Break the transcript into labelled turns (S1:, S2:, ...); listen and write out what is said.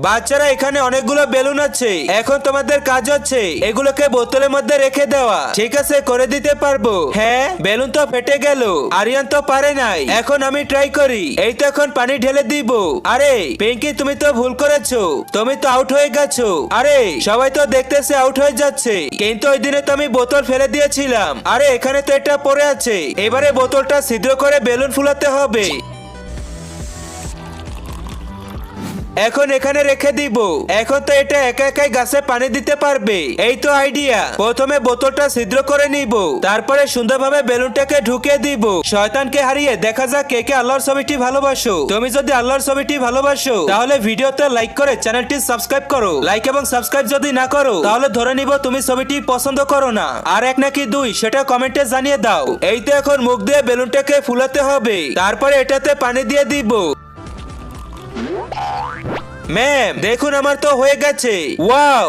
S1: বাচ্চারা এখানে অনেকগুলো বেলুন আছে, এখন তোমাদের কাজ হচ্ছে এগুলোকে বোতলের মধ্যে রেখে দেওয়া। ঠিক আছে, করে দিতে পারবো। হ্যাঁ, বেলুন তো ফেটে গেল, আরিয়ান তো পারে নাই, এখন আমি ট্রাই করি। এই তো এখন পানি ঢেলে দিব। আরে পিঙ্কি, তুমি তো ভুল করেছো, তুমি তো আউট হয়ে গেছো। আরে সবাই তো দেখতেছে আউট হয়ে যাচ্ছে, কিন্তু ওই দিনে তো আমি বোতল ফেলে দিয়েছিলাম। আরে এখানে তো এটা পড়ে আছে, এবারে বোতলটা ছিদ্র করে বেলুন ফুলাতে হবে। এখন এখানে রেখে দিব। এখন তো এটা একা একাই গাছে পানি দিতে পারবে। এই তো আইডিয়া। প্রথমে বোতলটা ছিদ্র করে নিব, তারপরে সুন্দরভাবে বেলুনটাকে ঢুকিয়ে দিব। শয়তানকে হারিয়ে দেখা যাক কে কে আল্লাহর ছবিটি ভালোবাসো। তুমি যদি আল্লাহর ছবিটি ভালোবাসো তাহলে ভিডিওতে লাইক করে চ্যানেলটি সাবস্ক্রাইব করো। লাইক এবং সাবস্ক্রাইব যদি না করো তাহলে ধরে নিব তুমি ছবিটি পছন্দ করো না। আর এক নাকি দুই সেটা কমেন্টে জানিয়ে দাও। এই তো এখন মুখ দিয়ে বেলুনটাকে ফুলাতে হবে, তারপরে এটাতে পানি দিয়ে দিব। ম্যাম দেখুন, আমার তো হয়ে গেছে। ওয়াও!